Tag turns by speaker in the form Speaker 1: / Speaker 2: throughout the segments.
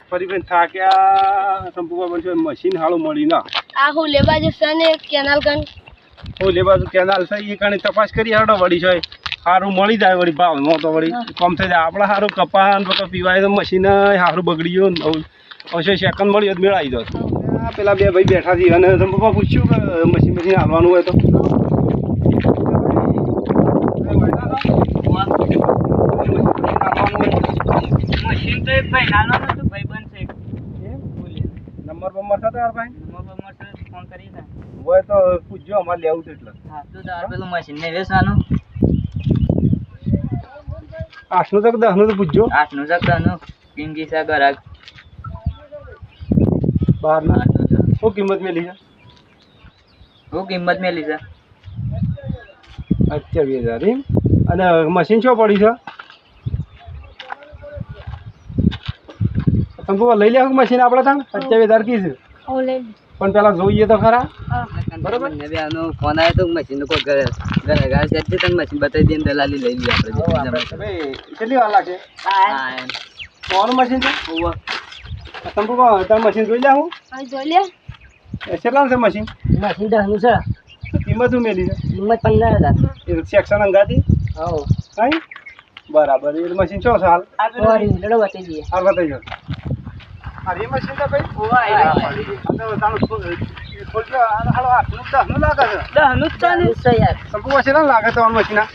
Speaker 1: ફરી પણ થાક્યા સંપૂર્ણ બનશે મશીન હાળું મળી ના
Speaker 2: આ હું લેવા જશે ને કેનાલ કન
Speaker 1: હું લેવા કેનાલ છે એ કણે તપાસ કરી હાડો વળી છે સારું મળી જાય વળી ભાવમાં તો વળી કમ થઈ જાય આપણે સારું કપાન તો પીવાય તો મશીન સારું બગડી ગયું અવશ્ય સેકન્ડ મળ્યો તો મેળાવી દો પેલા બે ભાઈ બેઠા છે અને સંપૂર્ણ પૂછ્યું કે મશીન હાલવાનું હોય તો
Speaker 3: મશીન તો એક ભાઈ નાનો હતો ભાઈ બનશે
Speaker 1: નંબર બંબર થતો યાર ભાઈ
Speaker 3: નંબર ફોન કરી દે
Speaker 1: હોય તો પૂછજો અમારે લેવું છે એટલે
Speaker 3: હા તો તાર પેલું મશીન ને વેચવાનું
Speaker 1: 8નું તક 10નું તો પૂછજો
Speaker 3: 8નું જકનું કિંમતી છે ગરાક
Speaker 1: 12નું શું કિંમત મેલી છે
Speaker 3: હું કિંમત મેલી છે
Speaker 1: 28000 એમ અને મશીન શું પડી છે સંપૂર્ણ લઈ લેવું મશીન આપણે ત્યાં 28000 કીધું પણ પેલા જોઈએ તો ખરા
Speaker 3: બરોબર ને બે આનો ફોન આવ્યો તો મશીન નો કોઈ ઘરે છે તને મશીન બતાવી દે દલાલી લઈ લઈએ આપણે
Speaker 1: ભાઈ કેટલી વાર લાગે કોનું મશીન છે સંપૂર્ણ તાર મશીન જોઈ લે હું
Speaker 2: જોઈ લે
Speaker 1: કેટલાનું છે મશીન
Speaker 3: 10નું છે
Speaker 1: કિંમત શું મેલી છે
Speaker 3: કિંમત 15000
Speaker 1: એ સેક્શન અંગાતી
Speaker 3: હા
Speaker 1: કઈ બરાબર એ મશીન શું છે હાલ
Speaker 3: લડો બતાવી દઈએ
Speaker 1: હાલ બતાવી દો આ એ મશીન તો ભાઈ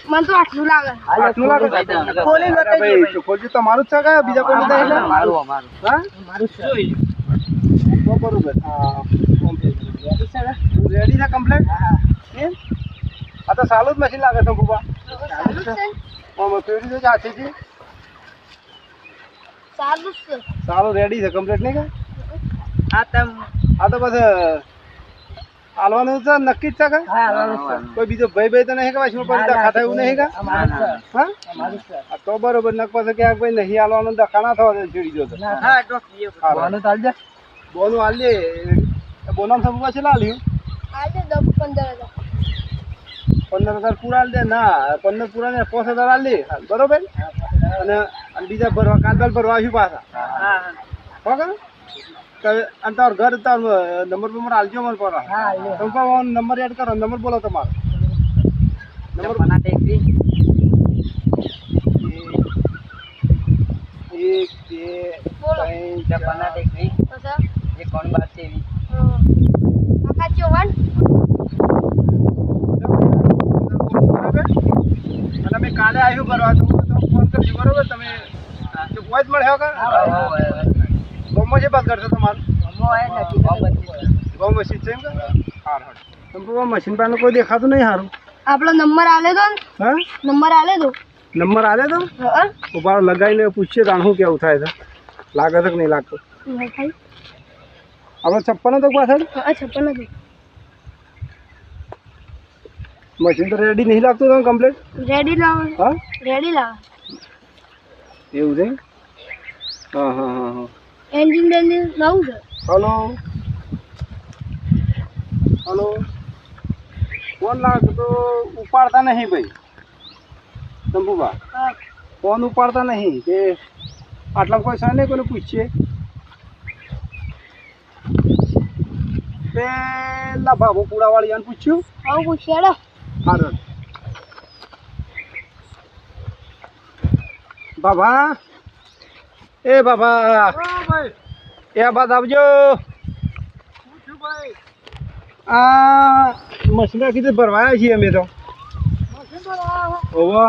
Speaker 2: મને તો આટલું લાગે
Speaker 1: તમારું જ છે કે બીજા કોઈ બરોબર રેડી છે કમ્પ્લેટ આ તો સારું જ મશીન લાગે શંકુબા પેઢી તો હાથે છે સારું રેડી છે કમ્પ્લેટ નહીં કે આ તો બસ હાલવાનું છે નક્કી જ છે કે કોઈ બીજો ભાઈ તો નહીં કે વાંચમાં પછી દખા એવું નહીં કે હા તો બરોબર નક પછી ક્યાંક ભાઈ નહીં હાલવાનું દખા ના થવા છેડી જો બોનું હાલ લે બોનામ સંપૂર્ણ છે લાલ્યું 15000 પૂરા હાલ દે ના 15 પૂરા ને 5000 હાલ દે બરોબર અને બીજા ભરવા કાગળ ભરવા આવ્યું પાછા બરાબર અને તાર ઘર તાર નંબર હાલજો મને પર નંબર એડ કરો નંબર બોલો તમારો નંબર
Speaker 3: બના ટેકરી 1 2 3 બના ટેકરી એ કોણ બાત છે એવી
Speaker 1: અને મેં કાલે આવ્યું ભરવા તો ફોન કરજો બરોબર તમે કોઈ જ મળ્યો કે ગોમમાં છે બાદ કરશો તમારું ગોમ મશીન છે એમ કે હાર મશીન પાનું કોઈ દેખાતું નહીં સારું
Speaker 2: આપણો નંબર આલે દો
Speaker 1: હા
Speaker 2: નંબર આલે દો
Speaker 1: નંબર આલે તો ઉભા લગાવીને પૂછીએ તાણ શું કેવું થાય છે લાગે છે કે નહીં લાગતું આપણે 56 તો પાછળ
Speaker 2: 56 હતું
Speaker 1: મશીન તો રેડી નહીં લાગતું તમે કમ્પ્લીટ
Speaker 2: રેડી લાવો
Speaker 1: હા
Speaker 2: રેડી લાવો
Speaker 1: એવું છે હા હા હા હા
Speaker 2: એન્જિન બેન્જિન નવું છે
Speaker 1: હલો હલો ફોન લાગે તો ઉપાડતા નહીં ભાઈ શંભુભા ફોન ઉપાડતા નહીં કે આટલા કોઈ છે નહીં કોઈને પૂછીએ પેલા બાબુ પુડાવાળી આને પૂછ્યું
Speaker 2: આવું પૂછ્યા
Speaker 1: હા બાબા એ બાબા એ બાદ આવજો આ મશીન કીધું ભરવાયા છીએ અમે તો ઓવો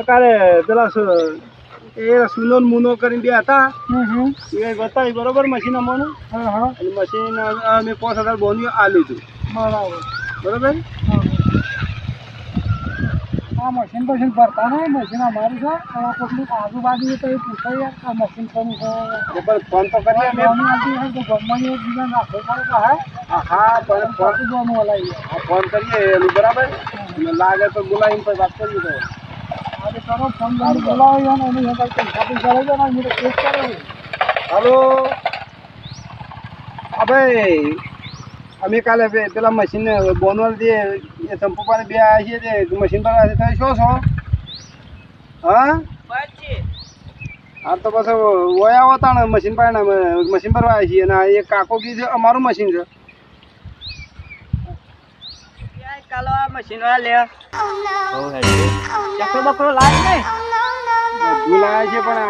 Speaker 1: કાલે પેલા એ સુનો મુનો કરીને બે હતા એ બતાવી બરોબર મશીન અમારું અને મશીન અમે 5000 બોની આ લીધું બરોબર
Speaker 3: આ મશીન ભરતા નહીં મશીન અમારું છે કોઈક આજુબાજુ તો એ પૂછાય આ મશીન કોનું છે
Speaker 1: ફોન તો કરીએ અમે
Speaker 3: ગમવાની એક બીજા નાખો પડે
Speaker 1: હા પણ ફોન
Speaker 3: જોવાનું હલાવીએ
Speaker 1: ફોન કરીએ એનું બરાબર લાગે તો બોલાવીને પછી વાત કરીએ તો
Speaker 3: આજે કરો ફોન બોલાવો ને એની પૈસા પૈસા લઈ જાઓ ને ટેસ્ટ કરો
Speaker 1: હાલો હા ભાઈ અમે કાલે પેલા મશીન બોનવલ દે એ ચંપુપાને બે આવ્યા છીએ તે મશીન પર આવ્યા છે. તમે શું છો? હા હા તો પછી વયા હોતા ને મશીન પર મશીન પર આવ્યા છીએ અને આ એક કાકો કી છે અમારું મશીન છે.
Speaker 3: કાલો આ મશીન વાળા લે ચકરો બકરો લાજ નહીં
Speaker 1: બધું લાવ્યા છે પણ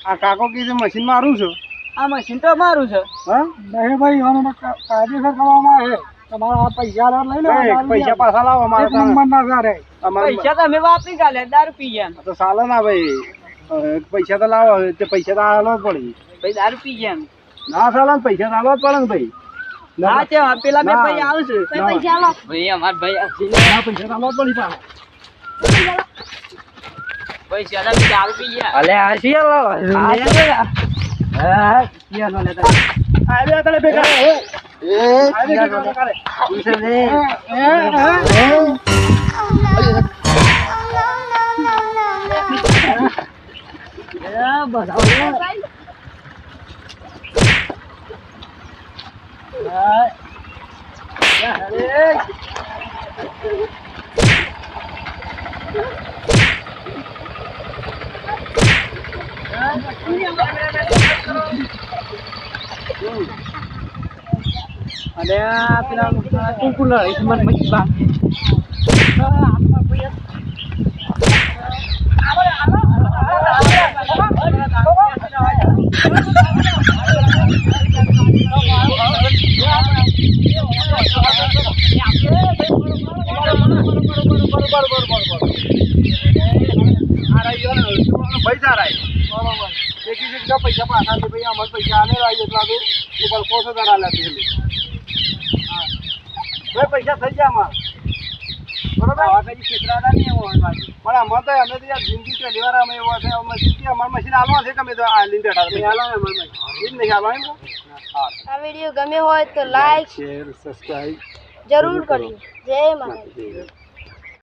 Speaker 1: આ કાકો કી છે મશીન મારું છે.
Speaker 3: આ મશીન તો મારું છે.
Speaker 1: હા
Speaker 3: નહીં ભાઈ આને કાયદેસર કરવામાં આવે તમારા પૈસા લઈ લો
Speaker 1: પૈસા પાછા લાવો અમારે
Speaker 3: એક નંબર ના સારે
Speaker 1: અમારે
Speaker 3: પૈસા તમે વાપરી કાલે દારૂ પી ગયા
Speaker 1: તો ચાલે ના ભાઈ પૈસા તો લાવો તે પૈસા તો આલવા જ પડે.
Speaker 3: ભાઈ દારૂ પી ગયા
Speaker 1: ના ચાલે ને પૈસા તો આલવા જ પડે ને ભાઈ.
Speaker 3: હા છે પેલા બે
Speaker 1: ના.
Speaker 3: ભાઈ આવશે
Speaker 2: પૈસા લો.
Speaker 3: ભાઈ અમાર ભાઈ
Speaker 1: ના પૈસા તો આલવા જ પડી પાછા.
Speaker 3: પૈસા તમે દારૂ પી ગયા અલે આ છે હા કિયા નો લેતા
Speaker 1: આલે તને બેટા આલે બેટા કરે
Speaker 3: અને આ પેલા કુકુલર ઇસ્માન મચબા
Speaker 1: પૈસા રાય એકી જગ્યા પૈસા પાછા છે ભાઈ અમારે પૈસા આલે રાય એટલા તો ઉપર 5000 આલે છે. હા ભાઈ પૈસા થઈ ગયા અમાર બરોબર આવા કઈ ક્ષેત્રના નહીં એવો પણ અમાર તો અમે તો યાર જિંદગી પહેલી વાર અમે એવો છે અમે જિંદગી અમાર મશીન આલવા છે કે અમે તો આ લીન બેઠા છે આલો અમાર મશીન એ જ નહીં આલવા એમ.
Speaker 2: આ વિડીયો ગમ્યો હોય તો લાઈક
Speaker 1: શેર સબસ્ક્રાઇબ
Speaker 2: જરૂર કરજો. જય માતાજી.